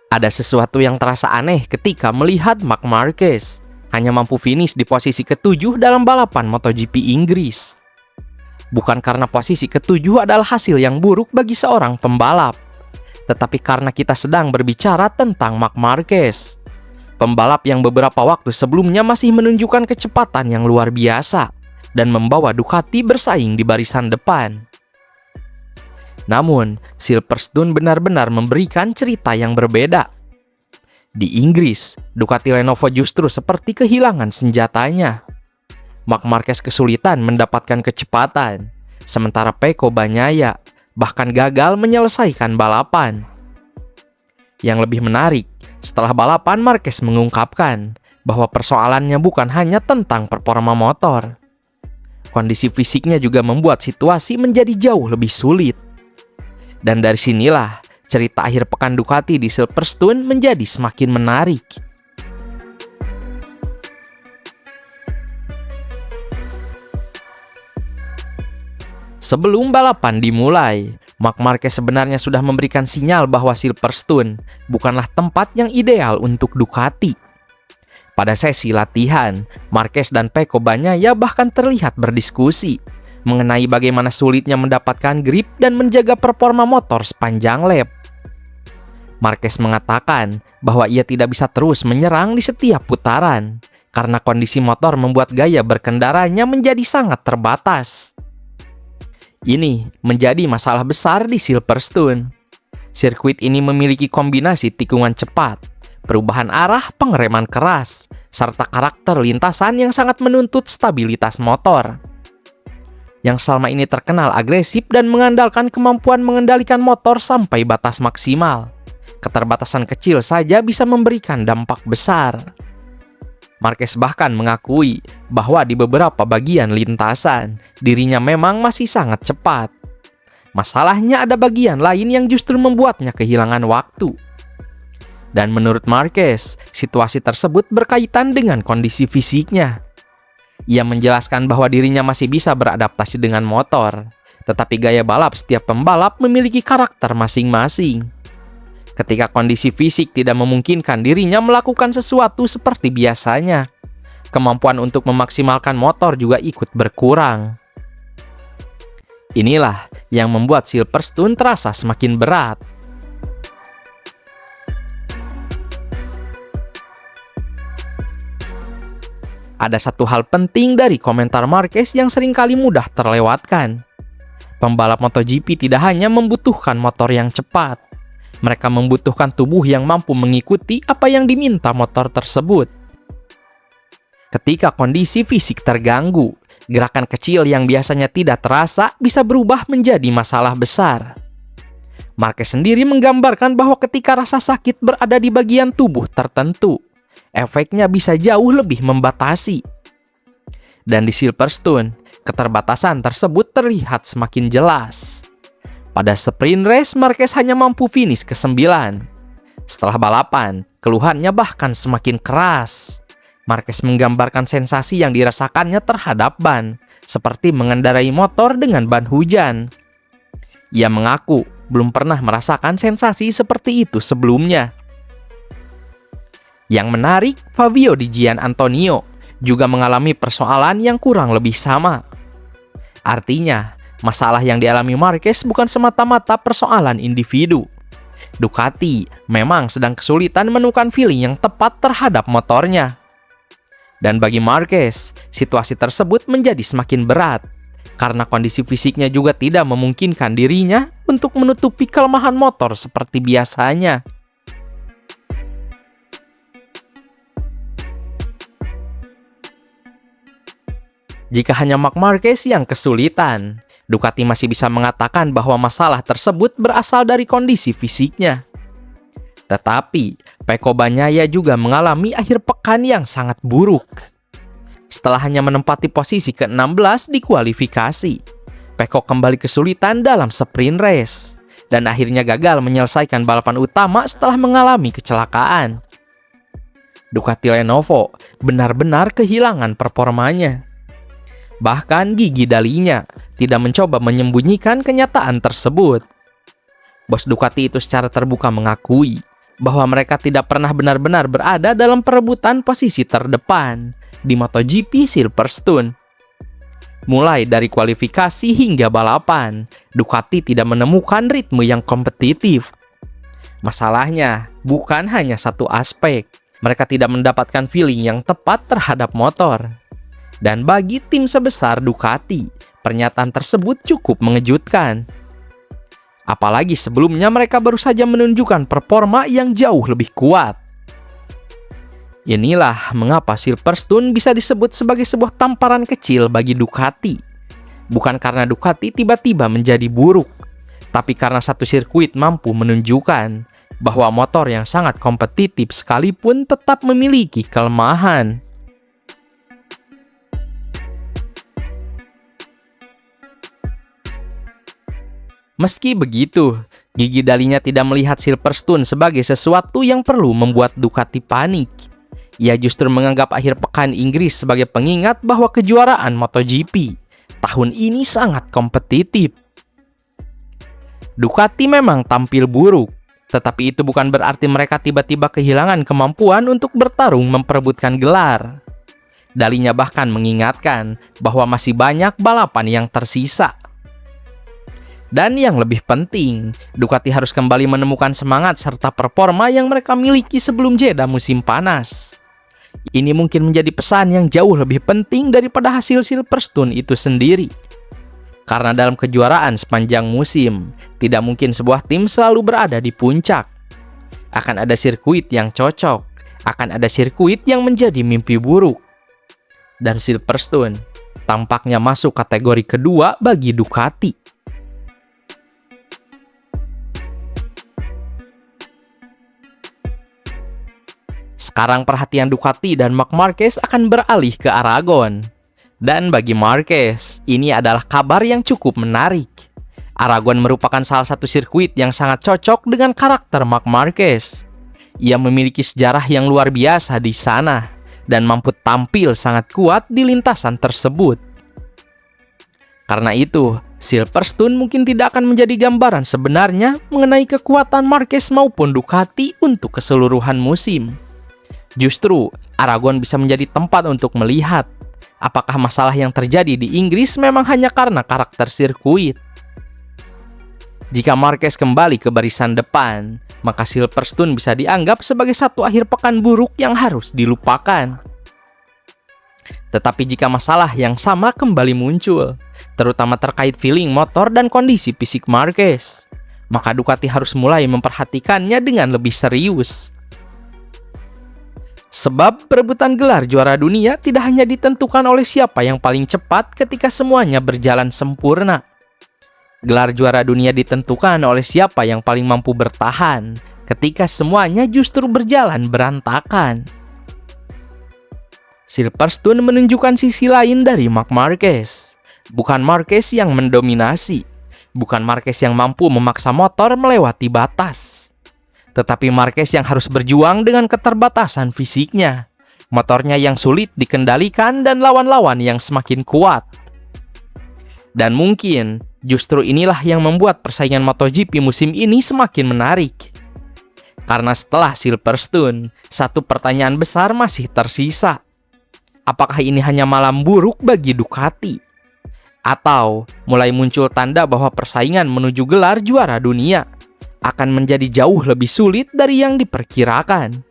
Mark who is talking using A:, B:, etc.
A: Ada sesuatu yang terasa aneh ketika melihat Marc Marquez hanya mampu finish di posisi ke-7 dalam balapan MotoGP Inggris. Bukan karena posisi ke-7 adalah hasil yang buruk bagi seorang pembalap, tetapi karena kita sedang berbicara tentang Marc Marquez, pembalap yang beberapa waktu sebelumnya masih menunjukkan kecepatan yang luar biasa dan membawa Ducati bersaing di barisan depan. Namun, Silverstone benar-benar memberikan cerita yang berbeda. Di Inggris, Ducati Lenovo justru seperti kehilangan senjatanya. Marc Marquez kesulitan mendapatkan kecepatan, sementara Pecco Bagnaia bahkan gagal menyelesaikan balapan. Yang lebih menarik, setelah balapan Marquez mengungkapkan bahwa persoalannya bukan hanya tentang performa motor. Kondisi fisiknya juga membuat situasi menjadi jauh lebih sulit. Dan dari sinilah cerita akhir pekan Ducati di Silverstone menjadi semakin menarik. Sebelum balapan dimulai, Marc Marquez sebenarnya sudah memberikan sinyal bahwa Silverstone bukanlah tempat yang ideal untuk Ducati. Pada sesi latihan, Marquez dan Pecco Bagnaia bahkan terlihat berdiskusi mengenai bagaimana sulitnya mendapatkan grip dan menjaga performa motor sepanjang lap. Marquez mengatakan bahwa ia tidak bisa terus menyerang di setiap putaran karena kondisi motor membuat gaya berkendaranya menjadi sangat terbatas. Ini menjadi masalah besar di Silverstone. Sirkuit ini memiliki kombinasi tikungan cepat, perubahan arah, pengereman keras, serta karakter lintasan yang sangat menuntut stabilitas motor. Yang selama ini terkenal agresif dan mengandalkan kemampuan mengendalikan motor sampai batas maksimal. Keterbatasan kecil saja bisa memberikan dampak besar. Marquez bahkan mengakui bahwa di beberapa bagian lintasan, dirinya memang masih sangat cepat. Masalahnya ada bagian lain yang justru membuatnya kehilangan waktu. Dan menurut Marquez, situasi tersebut berkaitan dengan kondisi fisiknya. Ia menjelaskan bahwa dirinya masih bisa beradaptasi dengan motor, tetapi gaya balap setiap pembalap memiliki karakter masing-masing. Ketika kondisi fisik tidak memungkinkan dirinya melakukan sesuatu seperti biasanya, kemampuan untuk memaksimalkan motor juga ikut berkurang. Inilah yang membuat Silverstone terasa semakin berat. Ada satu hal penting dari komentar Marquez yang seringkali mudah terlewatkan. Pembalap MotoGP tidak hanya membutuhkan motor yang cepat, mereka membutuhkan tubuh yang mampu mengikuti apa yang diminta motor tersebut. Ketika kondisi fisik terganggu, gerakan kecil yang biasanya tidak terasa bisa berubah menjadi masalah besar. Marquez sendiri menggambarkan bahwa ketika rasa sakit berada di bagian tubuh tertentu, efeknya bisa jauh lebih membatasi. Dan di Silverstone, keterbatasan tersebut terlihat semakin jelas. Pada sprint race, Marquez hanya mampu finish ke-9. Setelah balapan, keluhannya bahkan semakin keras. Marquez menggambarkan sensasi yang dirasakannya terhadap ban, seperti mengendarai motor dengan ban hujan. Ia mengaku belum pernah merasakan sensasi seperti itu sebelumnya. Yang menarik, Fabio Di Giannantonio juga mengalami persoalan yang kurang lebih sama. Artinya, masalah yang dialami Marquez bukan semata-mata persoalan individu. Ducati memang sedang kesulitan menemukan feeling yang tepat terhadap motornya. Dan bagi Marquez, situasi tersebut menjadi semakin berat, karena kondisi fisiknya juga tidak memungkinkan dirinya untuk menutupi kelemahan motor seperti biasanya. Jika hanya Marc Marquez yang kesulitan, Ducati masih bisa mengatakan bahwa masalah tersebut berasal dari kondisi fisiknya. Tetapi, Pecco Bagnaia juga mengalami akhir pekan yang sangat buruk. Setelah hanya menempati posisi ke-16 di kualifikasi, Pecco kembali kesulitan dalam sprint race, dan akhirnya gagal menyelesaikan balapan utama setelah mengalami kecelakaan. Ducati Lenovo benar-benar kehilangan performanya. Bahkan gigi dalinya tidak mencoba menyembunyikan kenyataan tersebut. Bos Ducati itu secara terbuka mengakui bahwa mereka tidak pernah benar-benar berada dalam perebutan posisi terdepan di MotoGP Silverstone. Mulai dari kualifikasi hingga balapan, Ducati tidak menemukan ritme yang kompetitif. Masalahnya bukan hanya satu aspek, mereka tidak mendapatkan feeling yang tepat terhadap motor. Dan bagi tim sebesar Ducati, pernyataan tersebut cukup mengejutkan. Apalagi sebelumnya mereka baru saja menunjukkan performa yang jauh lebih kuat. Inilah mengapa Silverstone bisa disebut sebagai sebuah tamparan kecil bagi Ducati. Bukan karena Ducati tiba-tiba menjadi buruk, tapi karena satu sirkuit mampu menunjukkan bahwa motor yang sangat kompetitif sekalipun tetap memiliki kelemahan. Meski begitu, Gigi Dalinya tidak melihat Silverstone sebagai sesuatu yang perlu membuat Ducati panik. Ia justru menganggap akhir pekan Inggris sebagai pengingat bahwa kejuaraan MotoGP tahun ini sangat kompetitif. Ducati memang tampil buruk, tetapi itu bukan berarti mereka tiba-tiba kehilangan kemampuan untuk bertarung memperebutkan gelar. Dalinya bahkan mengingatkan bahwa masih banyak balapan yang tersisa. Dan yang lebih penting, Ducati harus kembali menemukan semangat serta performa yang mereka miliki sebelum jeda musim panas. Ini mungkin menjadi pesan yang jauh lebih penting daripada hasil Silverstone itu sendiri. Karena dalam kejuaraan sepanjang musim, tidak mungkin sebuah tim selalu berada di puncak. Akan ada sirkuit yang cocok, akan ada sirkuit yang menjadi mimpi buruk. Dan Silverstone tampaknya masuk kategori kedua bagi Ducati. Sekarang perhatian Ducati dan Marc Marquez akan beralih ke Aragon. Dan bagi Marquez, ini adalah kabar yang cukup menarik. Aragon merupakan salah satu sirkuit yang sangat cocok dengan karakter Marc Marquez. Ia memiliki sejarah yang luar biasa di sana dan mampu tampil sangat kuat di lintasan tersebut. Karena itu, Silverstone mungkin tidak akan menjadi gambaran sebenarnya mengenai kekuatan Marquez maupun Ducati untuk keseluruhan musim. Justru, Aragon bisa menjadi tempat untuk melihat apakah masalah yang terjadi di Inggris memang hanya karena karakter sirkuit. Jika Marquez kembali ke barisan depan, maka Silverstone bisa dianggap sebagai satu akhir pekan buruk yang harus dilupakan. Tetapi jika masalah yang sama kembali muncul, terutama terkait feeling motor dan kondisi fisik Marquez, maka Ducati harus mulai memperhatikannya dengan lebih serius. Sebab perebutan gelar juara dunia tidak hanya ditentukan oleh siapa yang paling cepat ketika semuanya berjalan sempurna. Gelar juara dunia ditentukan oleh siapa yang paling mampu bertahan ketika semuanya justru berjalan berantakan. Silverstone menunjukkan sisi lain dari Marc Marquez. Bukan Marquez yang mendominasi, bukan Marquez yang mampu memaksa motor melewati batas. Tetapi Marquez yang harus berjuang dengan keterbatasan fisiknya, motornya yang sulit dikendalikan dan lawan-lawan yang semakin kuat. Dan mungkin justru inilah yang membuat persaingan MotoGP musim ini semakin menarik. Karena setelah Silverstone, satu pertanyaan besar masih tersisa. Apakah ini hanya malam buruk bagi Ducati? Atau mulai muncul tanda bahwa persaingan menuju gelar juara dunia akan menjadi jauh lebih sulit dari yang diperkirakan?